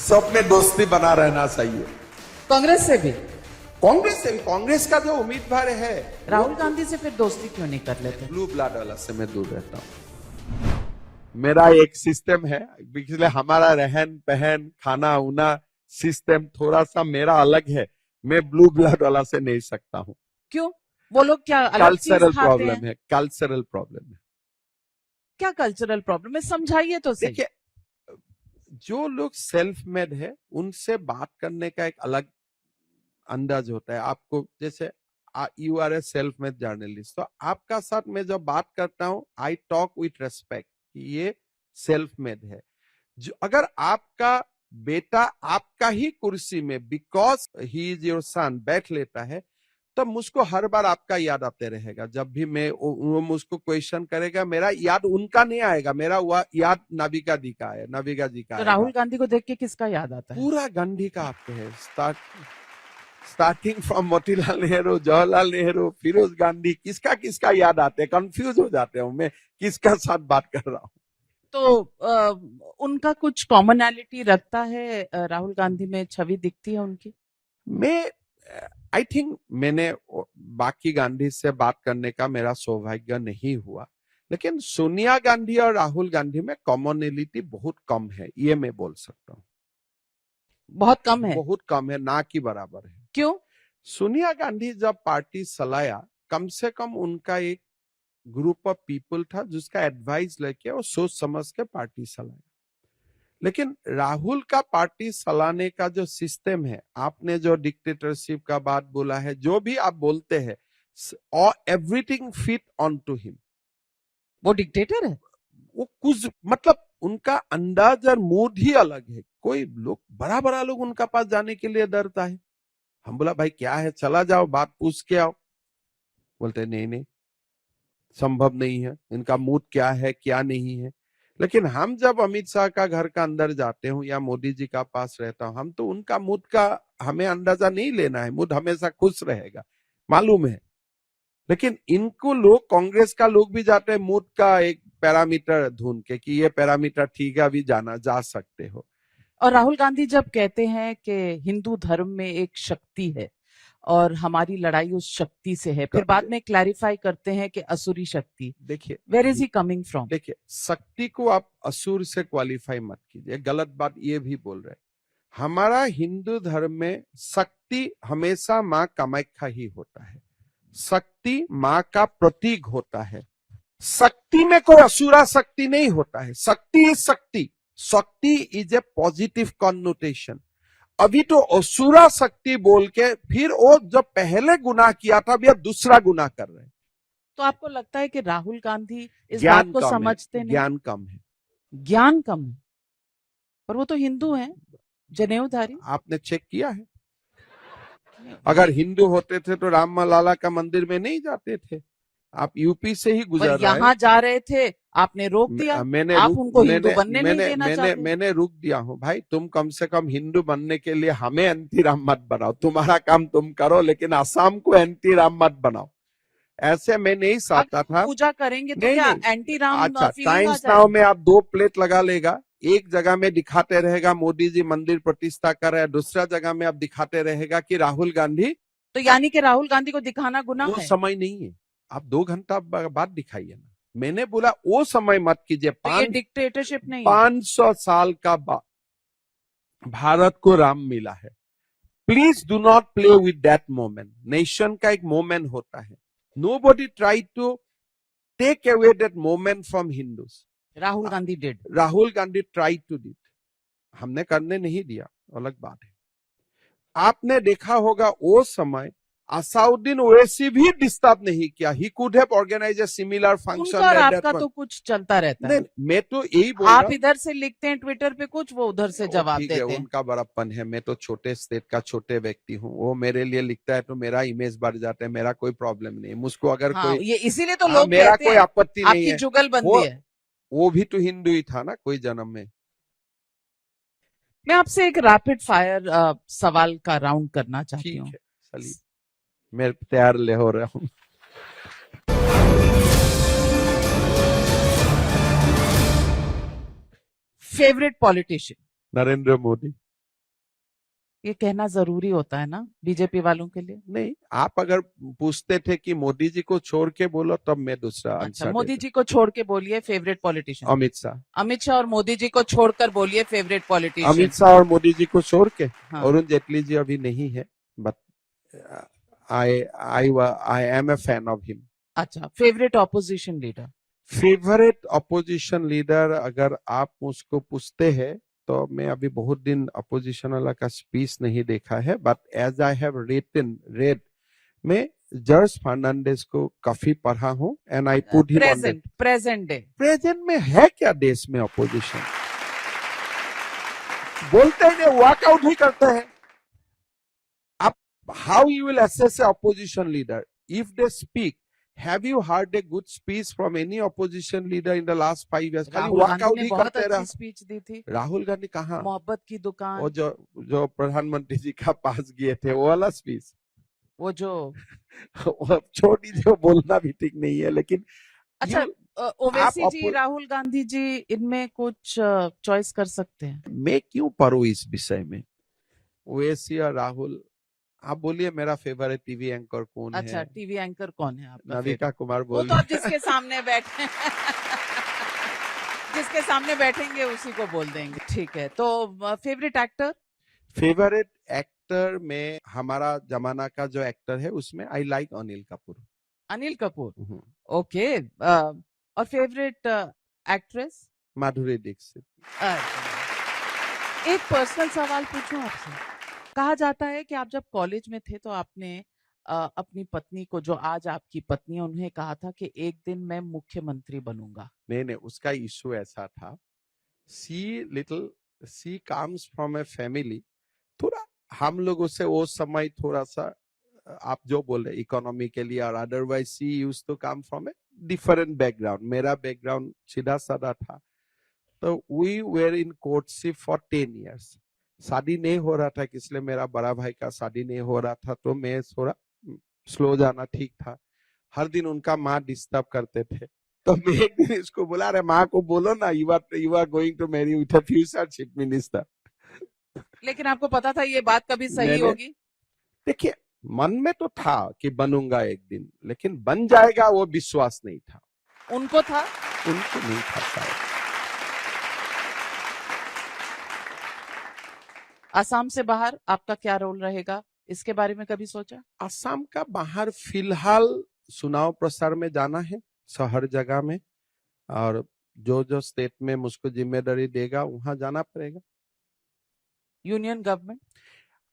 सब में दोस्ती बना रहना चाहिए। कांग्रेस से भी? कांग्रेस से भी, कांग्रेस का जो उम्मीदवार है राहुल गांधी से फिर दोस्ती क्यों नहीं कर लेते? ब्लू ब्लड वाला से मैं दूर रहता हूँ। मेरा एक सिस्टम है, इसलिए हमारा रहन पहन खाना उना सिस्टम थोड़ा सा मेरा अलग है। मैं ब्लू ब्लड वाला से नहीं सकता हूँ। क्यों? वो लोग क्या अलग चीज कल्चरल खाते प्रॉब्लम हैं? है, कल्चरल प्रॉब्लम है। क्या कल्चरल प्रॉब्लम है, समझाइए तो सही। देखिए, जो लोग सेल्फ मेड है उनसे बात करने का एक अलग अंदाज होता है। आपको जैसे you are a self made journalist, तो आपका साथ मैं जब बात करता हूं आई टॉक विथ रेस्पेक्ट कि ये सेल्फ मेड है। जो अगर आपका बेटा आपका ही कुर्सी में because he is your son बैठ लेता है, तब मुझको हर बार आपका याद आते रहेगा। जब भी मैं वो मुझको क्वेश्चन करेगा, मेरा याद उनका नहीं आएगा, मेरा याद नाविका जी का है, नाविका जी का तो आएगा। राहुल गांधी को देख के किसका याद आता है? पूरा गांधी का आपके है, स्टार्टिंग फ्रॉम मोतीलाल नेहरू, जवाहरलाल नेहरू, फिरोज गांधी, किसका किसका याद आते हैं, कंफ्यूज हो जाते हूँ मैं किसका साथ बात कर रहा हूँ। तो उनका कुछ कॉमनैलिटी रखता है? राहुल गांधी में छवि दिखती है उनकी? मैं आई थिंक मैंने बाकी गांधी से बात करने का मेरा सौभाग्य नहीं हुआ, लेकिन सोनिया गांधी और राहुल गांधी में कॉमनैलिटी बहुत कम है, ये मैं बोल सकता हूँ। बहुत कम है? बहुत कम है, ना की बराबर है। क्यों? सोनिया गांधी जब पार्टी चलाया, कम से कम उनका एक ग्रुप ऑफ पीपल था जिसका एडवाइस लेके और सोच समझ के पार्टी चलाया। लेकिन राहुल का पार्टी चलाने का जो सिस्टम है, आपने जो डिक्टेटरशिप का बात बोला है, जो भी आप बोलते हैं, और everything fit on to him. वो डिक्टेटर है? वो कुछ मतलब उनका अंदाज और मूड ही अलग है। कोई लोग बड़ा बड़ा लोग उनका पास जाने के लिए डरता है। हम बोला भाई क्या है, चला जाओ, बात पूछ के आओ। बोलते नहीं नहीं, संभव नहीं है, इनका मूड क्या है क्या नहीं है। लेकिन हम जब अमित शाह का घर का अंदर जाते हूँ या मोदी जी का पास रहता हूँ, हम तो उनका मूड का हमें अंदाजा नहीं लेना है। मूड हमेशा खुश रहेगा, मालूम है। लेकिन इनको लोग, कांग्रेस का लोग भी जाते हैं मूड का एक पैरामीटर ढूंढ के कि ये पैरामीटर ठीक है, अभी जाना जा सकते हो। और राहुल गांधी जब कहते हैं कि हिंदू धर्म में एक शक्ति है और हमारी लड़ाई उस शक्ति से है, फिर बाद में क्लैरिफाई करते हैं कि असुरी शक्ति। देखिए, where is he coming from? देखिए, शक्ति को आप असुर से क्वालिफाई मत कीजिए, गलत बात ये भी बोल रहे। हमारा हिंदू धर्म में शक्ति हमेशा माँ कामाख्या ही होता है। शक्ति माँ का प्रतीक होता है। शक्ति में कोई असुरा शक्ति नहीं होता है। शक्ति इज शक्ति, शक्ति इज ए पॉजिटिव कॉन्नोटेशन। अभी तो असुरा शक्ति बोल के फिर वो जब पहले गुनाह किया था, अभी अब दूसरा गुनाह कर रहे हैं। तो आपको लगता है कि राहुल गांधी इस ज्ञान बात को कम है, समझते नहीं? ज्ञान कम है। ज्ञान कम है? पर वो तो हिंदू हैं, जनेऊधारी। आपने चेक किया है? अगर हिंदू होते थे तो राम लाला का मंदिर में नहीं जाते थे। आप यूपी से ही गुजर रहे यहाँ जा रहे थे, आपने रोक दिया। आप उनको हिंदू बनने नहीं देना चाहते। मैंने रुक दिया हूँ भाई। तुम कम से कम हिंदू बनने के लिए हमें एंटी राम मत बनाओ। तुम्हारा काम तुम करो, लेकिन आसाम को एंटी राम मत बनाओ। ऐसे मैं नहीं चाहता था। पूजा करेंगे तो नहीं, क्या नहीं। एंटी राम? अच्छा, टाइम्स नाउ में आप 2 प्लेट लगा लेगा, एक जगह में दिखाते रहेगा मोदी जी मंदिर प्रतिष्ठा कर रहे हैं, दूसरा जगह में आप दिखाते रहेगा कि राहुल गांधी। तो यानी कि राहुल गांधी को दिखाना गुनाह वो है? समय नहीं है, आप 2 घंटा बाद दिखाइए ना। मैंने बोला वो समय मत कीजिए। तो ये डिक्टेटरशिप नहीं है? 500 साल का भारत को राम मिला है। Please do not play with that moment. Nation का एक मोमेंट होता है। Nobody try to take away that moment from Hindus. Rahul Gandhi did. Rahul Gandhi try to did, हमने करने नहीं दिया, अलग बात है। आपने देखा होगा वो समय असाउद्दीन ओवैसी भी डिस्टर्ब नहीं किया। He could have organised a similar function. उनका और आपका तो कुछ चलता रहता है। मैं तो यही बोल रहा हूं। आप इधर से लिखते हैं ट्विटर पे कुछ, वो उधर से जवाब देते हैं। उनका बड़प्पन है। मैं तो छोटे स्टेट का छोटे व्यक्ति हूँ। वो मेरे लिए लिखता है तो मेरा इमेज बढ़ जाता है। मेरा कोई प्रॉब्लम नहीं। मुझको अगर कोई ये इसीलिए तो लोग मेरा कहते कोई हैं आपत्ति नहीं आपकी है। जुगलबंदी है। वो भी तो हिंदू ही था ना कोई जन्म में। मैं आपसे एक रैपिड फायर सवाल का राउंड करना चाहती हूँ। चलिए, मैं तैयार ले हो रहा हूँ। Favourite politician? नरेंद्र मोदी। ये कहना जरूरी होता है ना बीजेपी वालों के लिए? नहीं, आप अगर पूछते थे कि मोदी जी को छोड़ के बोलो, तब मैं दूसरा अच्छा, आंसर मोदी देता। जी को छोड़ के बोलिए फेवरेट पॉलिटिशियन। अमित शाह। अमित शाह और मोदी जी को छोड़कर बोलिए फेवरेट पॉलिटिशियन। अमित शाह और मोदी जी को छोड़ के हाँ। अरुण जेटली जी अभी नहीं है, but I am a fan of him. अच्छा, favourite opposition leader? Favourite opposition leader अगर आप मुझको पूछते हैं तो मैं अभी बहुत दिन अपोजिशन वाला का स्पीच नहीं देखा है, but as I have read मैं जॉर्ज फर्नांडिस को काफी पढ़ा हूं, and I put him on present day. Present में है क्या देश में अपोजिशन? बोलते हैं वॉकआउट ही करते हैं। आप how you will assess A opposition leader if they speak? Have you heard a good speech from any opposition leader in the last 5 years? खाली राहुल गांधी वॉकआउट ने ही बहुत करते रहा। अच्छी स्पीच दी थी। राहुल गांधी कहाँ? मोहब्बत की दुकान। वो जो प्रधानमंत्री जी का पास गए थे वो वाला स्पीच। वो जो छोड़ दीजिए, बोलना भी ठीक नहीं है, लेकिन अच्छा, ओवैसी जी, राहुल गांधी जी, इनमें कुछ चॉइस कर सकते हैं? मैं क्यों पढ़ूं इस विषय में? ओवैसी और राहुल, आप बोलिए मेरा फेवरेट टीवी एंकर कौन है? अच्छा, टीवी एंकर कौन है आपका? नविका कुमार वो बोल तो आप जिसके सामने बैठे जिसके सामने बैठेंगे उसी को बोल देंगे। ठीक है, तो फेवरेट एक्टर? फेवरेट एक्टर में हमारा जमाना का जो एक्टर है उसमें I like Anil Kapoor. Anil Kapoor, okay. और फेवरेट एक्ट्रेस? माधुरी दीक्षित। एक पर्सनल सवाल पूछूं आपसे। कहा जाता है कि आप जब कॉलेज में थे तो आपने अपनी पत्नी को, जो आज आपकी पत्नी है, उन्हें कहा था कि एक दिन मैं मुख्यमंत्री बनूंगा। नहीं, उसका इशू ऐसा था, सी कम्स फ्रॉम ए फैमिली, थोड़ा हम लोगों से वो समय थोड़ा सा, आप जो बोल रहे इकोनॉमी के लिए, और otherwise she used to come from a different background. मेरा बैकग्राउंड सीधा साधा था, तो we were in courtship for 10 years। शादी नहीं हो रहा था, इसलिए मेरा बड़ा भाई का शादी नहीं हो रहा था, तो मैं थोड़ा स्लो जाना ठीक था। हर दिन उनका माँ डिस्टर्ब करते थे, तो मैं एक दिन इसको बोला, अरे माँ को बोलो ना, you are going to marry with a future chief minister. लेकिन आपको पता था ये बात कभी सही होगी? देखिए, मन में तो था कि बनूंगा एक दिन, लेकिन बन जाएगा वो विश्वास नहीं था। उनको था? उनको नहीं था शायद। असम से बाहर आपका क्या रोल रहेगा, इसके बारे में कभी सोचा? असम का बाहर फिलहाल चुनाव प्रचार में जाना है, हर जगह में, और जो स्टेट में मुझको जिम्मेदारी देगा वहां जाना पड़ेगा। यूनियन गवर्नमेंट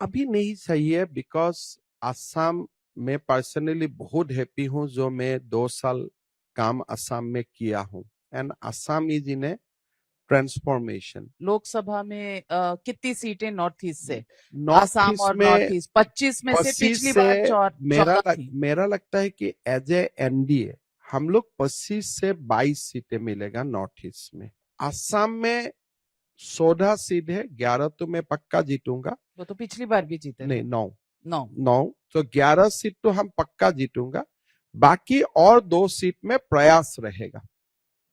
अभी नहीं सही है, बिकॉज असम में पर्सनली बहुत हैप्पी हूँ, जो मैं 2 साल काम असम में किया हूँ, and Assam is in A transformation. Lok Sabha में कितनी सीटें नॉर्थ ईस्ट से? असम और नॉर्थ ईस्ट 25 में से पिछली बार मेरा लगता है कि एज ए एनडीए हम लोग 25 से 22 सीटें मिलेगा नॉर्थ ईस्ट में। असम में 16 सीट है, 11 तो मैं पक्का जीतूंगा। वो तो पिछली बार भी जीते। नहीं, 9 तो 11 सीट तो हम पक्का जीतूंगा, बाकी और 2 सीट में प्रयास रहेगा।